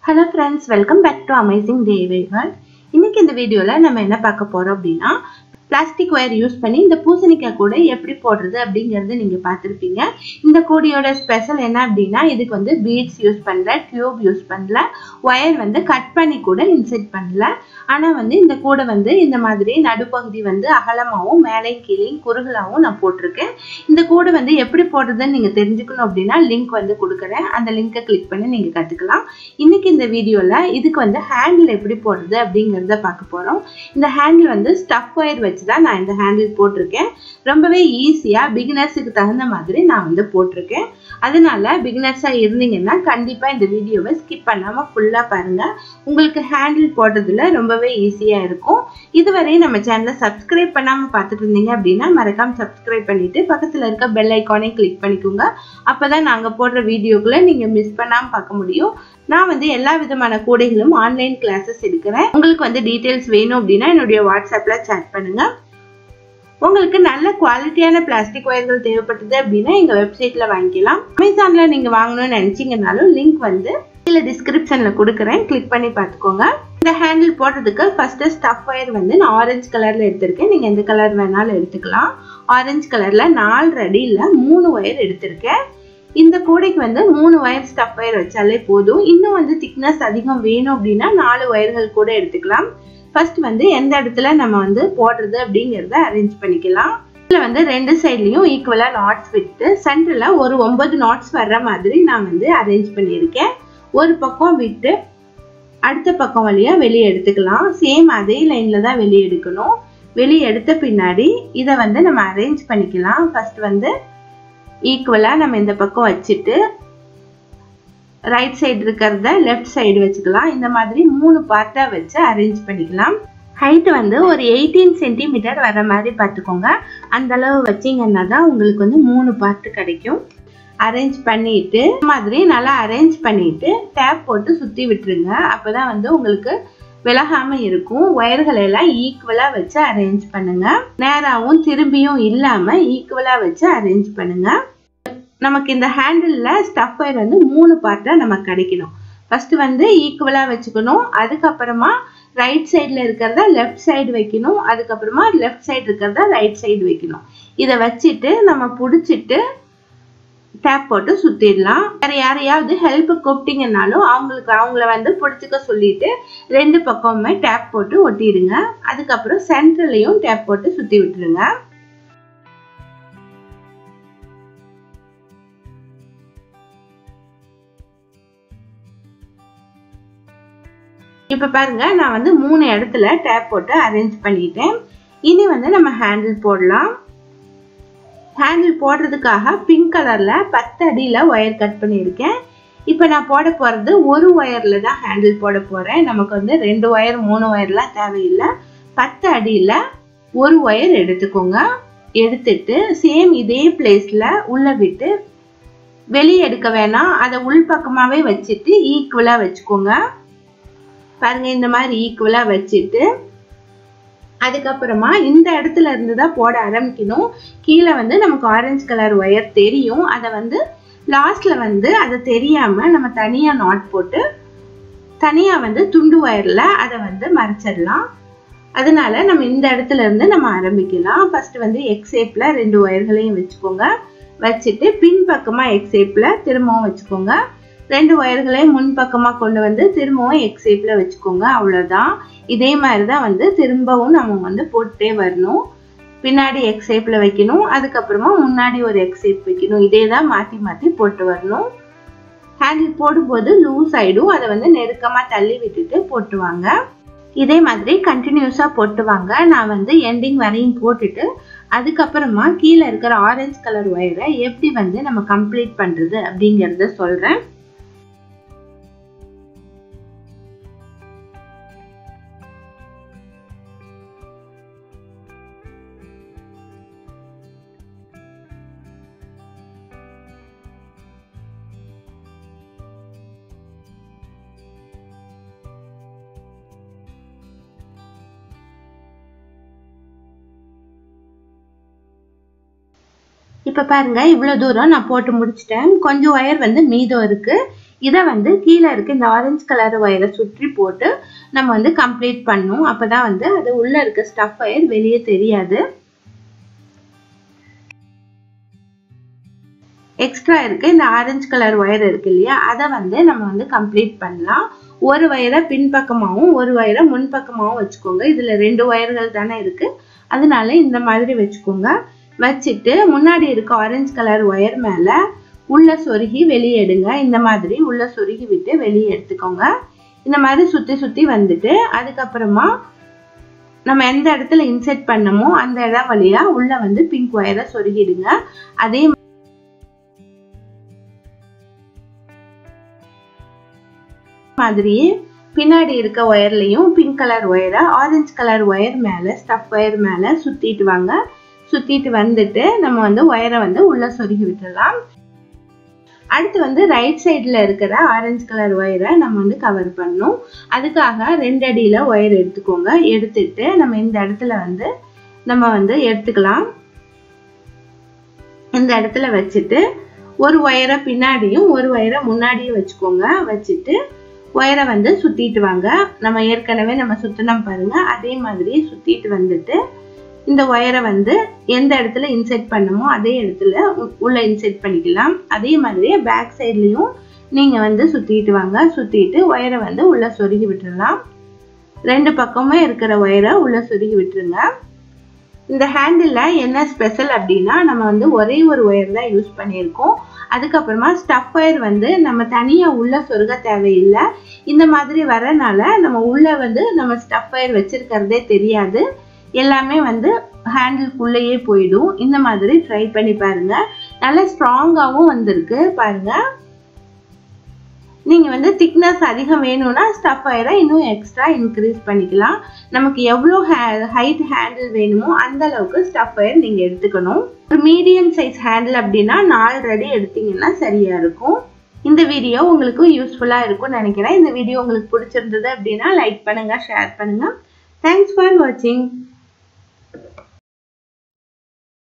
Hello friends, welcome back to Amazing DIY World. இன்னைக்கு இந்த வீடியோல நம்ம என்ன பார்க்க போறோம் அப்படினா பிளாஸ்டிக் வயர் யூஸ் பண்ணி இந்த பூசணிக்காய் கூட எப்படி போடுறது அப்படிங்கறது நீங்க பார்த்திருப்பீங்க. இந்த கூடையோட ஸ்பெஷல் என்ன அப்படினா இதுக்கு வந்து பீட்ஸ் யூஸ் பண்ணல, டியூப் யூஸ் பண்ணல, வயர் வந்து கட் பண்ணி கூட இன்சர்ட் பண்ணல. ஆனா வந்து இந்த கூடை வந்து இந்த மாதிரி நடுப்பகுதி வந்து அகலமாவும் மேலே கீழே குறுகலாவும் நான் போட்டிருக்கேன். இந்த கூடை வந்து எப்படி போடுறதுன்னு நீங்க தெரிஞ்சுக்கணும் அப்படினா லிங்க் வந்து கொடுக்கிறேன். அந்த லிங்கை கிளிக் பண்ணி நீங்க கத்துக்கலாம். இன்னைக்கு இந்த வீடியோல இதுக்கு வந்து ஹேண்டில் எப்படி போடுறது அப்படிங்கறத பார்க்க போறோம். இந்த ஹேண்டில் வந்து ஸ்டஃப் வயர் வச்சு தான் நான் இந்த ஹேண்டில் போட்டிருக்கேன். ரொம்பவே ஈஸியா பிகினர்ஸ்க்கு தகுந்த மாதிரி நான் வந்து போட்டிருக்கேன். அதனால பிகினர்ஸா இருந்தீங்கன்னா கண்டிப்பா இந்த வீடியோவை ஸ்கிப் பண்ணாம ஃபுல்லா பாருங்க. உங்களுக்கு ஹேண்டில் போடுறதுல ரொம்பவே ஈஸியா இருக்கும். இதுவரை நம்ம சேனலை சப்ஸ்கிரைப் பண்ணாம பார்த்துட்டு இருந்தீங்க அப்படின்னா மறக்காம சப்ஸ்கிரைப் பண்ணிட்டு பக்கத்துல இருக்க பெல் ஐகானை கிளிக் பண்ணிக்கோங்க. அப்பதான் நாங்க போடுற வீடியோக்களை நீங்க மிஸ் பண்ணாம பார்க்க முடியும். நான் வந்து எல்லா விதமான கூடைகளும் ஆன்லைன் கிளாஸஸ் எடுக்கிறேன். உங்களுக்கு வந்து டீடைல்ஸ் வேணும் அப்படின்னா என்னுடைய வாட்ஸ்அப்ல சாட் பண்ணுங்க. உங்களுக்கு நல்ல குவாலிட்டியான பிளாஸ்டிக் வயர்கள் தேவைப்பட்டது அப்படின்னா எங்க வெப்சைட்ல வாங்கிக்கலாம். அமேசான்ல நீங்க வாங்கணும்னு நினைச்சீங்கன்னாலும் லிங்க் வந்து கீழே டிஸ்கிரிப்ஷன்ல கொடுக்குறேன், கிளிக் பண்ணி பார்த்துக்கோங்க. இந்த ஹேண்டில் போடுறதுக்கு ஃபர்ஸ்ட் ஸ்டஃப் வயர் வந்து நான் ஆரஞ்சு கலர்ல எடுத்திருக்கேன். நீங்க எந்த கலர் வேணாலும் எடுத்துக்கலாம். ஆரஞ்சு கலர்ல 4 அடியில 3 வயர் எடுத்திருக்கேன். இந்த கூடைக்கு வந்து 3 வயர் ஸ்டஃப் வயர் வச்சாலே போதும். இன்னும் வந்து திக்னஸ் அதிகம் வேணும் அப்படின்னா 4 வயர்கள் கூட எடுத்துக்கலாம். ஃபர்ஸ்ட் வந்து எந்த இடத்துல நம்ம வந்து போடுறது அப்படிங்கறத அரேஞ்ச் பண்ணிக்கலாம். இதுல வந்து ரெண்டு சைட்லயும் ஈக்குவலா நாட்ஸ் விட்டு சென்டர்ல ஒரு 9 நாட்ஸ் வர்ற மாதிரி நான் வந்து அரேஞ்ச் பண்ணியிருக்கேன். ஒரு பக்கம் விட்டு அடுத்த பக்கம் வழியா வெளியே எடுத்துக்கலாம். சேம் அதே லைன்ல தான் வெளியே எடுக்கணும். வெளியே எடுத்த பின்னாடி இதை வந்து நம்ம அரேஞ்ச் பண்ணிக்கலாம். ஃபர்ஸ்ட் வந்து ஈக்குவலா நம்ம இந்த பக்கம் வச்சுட்டு ரைட் சைடு இருக்கிறத லெஃப்ட் சைடு வச்சுக்கலாம். இந்த மாதிரி 3 பார்ட்டா வச்சு அரேஞ்ச் பண்ணிக்கலாம். ஹைட் வந்து ஒரு 18 சென்டிமீட்டர் வர மாதிரி பார்த்துக்கோங்க. அந்த அளவு வச்சிங்கன்னா தான் உங்களுக்கு வந்து 3 பார்ட் கிடைக்கும். அரேஞ்ச் பண்ணிட்டு மாதிரி நல்லா அரேஞ்ச் பண்ணிட்டு டேப் போட்டு சுத்தி விட்டுருங்க. அப்பதான் வந்து உங்களுக்கு விலகாம இருக்கும். வயர்களை எல்லாம் ஈக்குவலா வச்சு அரேஞ்ச் பண்ணுங்க. நேராவும் திரும்பியும் இல்லாம ஈக்குவலா வச்சு அரேஞ்ச் பண்ணுங்க. நமக்கு இந்த ஹேண்டில்ல ஸ்டஃப் வயர் வந்து 3 பார்ட்டா நமக்கு கிடைக்கணும். ஃபர்ஸ்ட் வந்து ஈக்குவலா வச்சுக்கணும். அதுக்கப்புறமா ரைட் சைடுல இருக்கிறத லெஃப்ட் சைடு வைக்கணும். அதுக்கப்புறமா லெஃப்ட் சைடு இருக்கிறத ரைட் சைடு வைக்கணும். இதை வச்சுட்டு நம்ம பிடிச்சிட்டு டேப் போட்டு சுத்திடலாம். வேற யாரையாவது ஹெல்ப் கூப்பிட்டீங்கன்னாலும் அவங்கள வந்து பிடிச்சிக்க சொல்லிட்டு 2 பக்கமுமே டேப் போட்டு ஒட்டிடுங்க. அதுக்கப்புறம் சென்டர்லயும் டேப் போட்டு சுத்தி விட்டுருங்க. இப்ப பாருங்க, நான் வந்து 3 இடத்துல டேப் போட்டு அரேஞ்ச் பண்ணிட்டேன். இனி வந்து நம்ம ஹேண்டில் போடலாம். ஹேண்டில் போடுறதுக்காக பிங்க் கலர்ல 10 அடியில ஒயர் கட் பண்ணியிருக்கேன். இப்ப நான் போட போறது ஒரு ஒயர்ல தான் ஹேண்டில் போட போறேன். நமக்கு வந்து 2 ஒயர் 3 ஒயர்லாம் தேவையில்லை. 10 அடியில ஒரு ஒயர் எடுத்துக்கோங்க. எடுத்துட்டு சேம் இதே பிளேஸ்ல உள்ள விட்டு வெளியே எடுக்க வேணாம். அதை உள் பக்கமாவே வச்சுட்டு ஈக்குவலா வச்சுக்கோங்க. பாருங்க, இந்த மாதிரி ஈக்குவலா வச்சுட்டு அதுக்கப்புறமா இந்த இடத்துல இருந்து தான் போட ஆரம்பிக்கணும். கீழே வந்து நமக்கு ஆரஞ்சு கலர் ஒயர் தெரியும். அதை வந்து லாஸ்ட்ல வந்து அதை தெரியாம நம்ம தனியா நாட் போட்டு தனியா வந்து துண்டு ஒயர்ல அதை வந்து மறைச்சிடலாம். அதனால நம்ம இந்த இடத்துல இருந்து நம்ம ஆரம்பிக்கலாம். ஃபர்ஸ்ட் வந்து எக்ஸ் ஷேப்ல 2 ஒயர்களையும் வச்சுக்கோங்க. வச்சுட்டு பின் பக்கமா எக்ஸ் ஷேப்ல திரும்பவும் வச்சுக்கோங்க. 2 ஒயர்களையும் முன் பக்கமா கொண்டு வந்து திரும்பவும் எக்ஸ் ஷேப்ல வச்சுக்கோங்க. அவ்வளவுதான். இதே மாதிரிதான் வந்து திரும்பவும் நம்ம வந்து போட்டே வரணும். பின்னாடி எக்ஸ் ஷேப்ல வைக்கணும். அதுக்கப்புறமா முன்னாடி ஒரு எக்ஸ் ஷேப் வைக்கணும். இதே தான் மாத்தி மாத்தி போட்டு வரணும். ஹேண்டில் போடும்போது லூஸ் ஆயிடும். அதை வந்து நெருக்கமா தள்ளி விட்டுட்டு போட்டுவாங்க. இதே மாதிரி கண்டினியூஸா போட்டுவாங்க. நான் வந்து எண்டிங் வரையும் போட்டுட்டு அதுக்கப்புறமா கீழே இருக்கிற ஆரஞ்சு கலர் ஒயரை எப்படி வந்து நம்ம கம்ப்ளீட் பண்றது அப்படிங்கறத சொல்றேன். இப்ப பாருங்க, இவ்வளவு தூரம் நான் போட்டு முடிச்சிட்டேன். கொஞ்சம் ஒயர் வந்து மீதம் இருக்கு. இதை வந்து கீழே இருக்க இந்த ஆரஞ்சு கலர் ஒயரை சுற்றி போட்டு நம்ம வந்து கம்ப்ளீட் பண்ணணும். அப்பதான் வந்து அது உள்ள இருக்க ஸ்டஃப் ஒயர் வெளியே தெரியாது. எக்ஸ்ட்ரா இருக்கு இந்த ஆரஞ்சு கலர் ஒயர் இருக்கு இல்லையா, அதை வந்து நம்ம வந்து கம்ப்ளீட் பண்ணலாம். ஒரு ஒயரை பின்பக்கமாகவும் ஒரு ஒயரை முன்பக்கமாகவும் வச்சுக்கோங்க. இதுல 2 ஒயர்கள் தானே இருக்கு, அதனால இந்த மாதிரி வச்சுக்கோங்க. வச்சுட்டு முன்னாடி இருக்க ஆரஞ்சு கலர் ஒயர் மேல உள்ள சொருகி வெளியே எடுங்க. இந்த மாதிரி உள்ள சொருகி விட்டு வெளியே எடுத்துக்கோங்க. இந்த மாதிரி சுத்தி சுத்தி வந்துட்டு அதுக்கப்புறமா நம்ம எந்த இடத்துல இன்செர்ட் பண்ணமோ அந்த இடம் வழியா உள்ள வந்து பிங்க் ஒயரை சொருகிடுங்க. அதே மாதிரியே பின்னாடி இருக்க ஒயர்லயும் பிங்க் கலர் ஒயரை ஆரஞ்சு கலர் ஒயர் மேல ஸ்டஃப் ஒயர் மேல சுத்திட்டு வாங்க. சுத்திட்டு வந்துட்டு நம்ம வந்து ஒயரை வந்து உள்ள சொருகி விட்டுடலாம். அடுத்து வந்து ரைட் சைடுல இருக்கிற ஆரஞ்சு கலர் ஒயரை நம்ம வந்து கவர் பண்ணணும். அதுக்காக 2 அடியில ஒயர் எடுத்துக்கோங்க. எடுத்துட்டு நம்ம இந்த இடத்துல வந்து நம்ம வந்து எடுத்துக்கலாம். இந்த இடத்துல வச்சுட்டு ஒரு ஒயரை பின்னாடியும் ஒரு ஒயரை முன்னாடியும் வச்சுக்கோங்க. வச்சுட்டு ஒயரை வந்து சுத்திட்டு வாங்க. நம்ம ஏற்கனவே நம்ம சுத்தினோம் பாருங்க, அதே மாதிரி சுத்திட்டு வந்துட்டு இந்த ஒயரை வந்து எந்த இடத்துல இன்செர்ட் பண்ணமோ அதே இடத்துல உள்ள இன்செர்ட் பண்ணிக்கலாம். அதே மாதிரி பேக் சைட்லயும் நீங்க வந்து சுத்திட்டு வாங்க. சுத்திட்டு ஒயரை வந்து உள்ள சொருகி விட்டுடலாம். 2 பக்கமே இருக்கிற ஒயரை உள்ள சொருகி விட்டுருங்க. இந்த ஹேண்டில் என்ன ஸ்பெஷல் அப்படின்னா நம்ம வந்து ஒரே ஒரு ஒயர் தான் யூஸ் பண்ணியிருக்கோம். அதுக்கப்புறமா ஸ்டஃப் ஒயர் வந்து நம்ம தனியா உள்ள சொருக தேவையில்லை. இந்த மாதிரி வரனால நம்ம உள்ள வந்து நம்ம ஸ்டஃப் ஒயர் வச்சிருக்கிறதே தெரியாது. எல்லாமே வந்து ஹேண்டிலுக்குள்ளேயே போயிடும். இந்த மாதிரி ட்ரை பண்ணி பாருங்க. நல்லா ஸ்ட்ராங்காகவும் வந்திருக்கு பாருங்க. நீங்க வந்து திக்னஸ் அதிகம் வேணும்னா ஸ்டஃப் ஒயரை இன்னும் எக்ஸ்ட்ரா இன்க்ரீஸ் பண்ணிக்கலாம். நமக்கு எவ்வளோ ஹைட் ஹேண்டில் வேணுமோ அந்த அளவுக்கு ஸ்டஃப் ஒயர் நீங்க எடுத்துக்கணும். ஒரு மீடியம் சைஸ் ஹேண்டில் அப்படின்னா 4 அடி எடுத்தீங்கன்னா சரியா இருக்கும். இந்த வீடியோ உங்களுக்கு யூஸ்ஃபுல்லா இருக்கும்னு நினைக்கிறேன். இந்த வீடியோ உங்களுக்கு பிடிச்சிருந்தது அப்படின்னா லைக் பண்ணுங்க, ஷேர் பண்ணுங்க. தேங்க்ஸ் ஃபார் வாட்சிங்.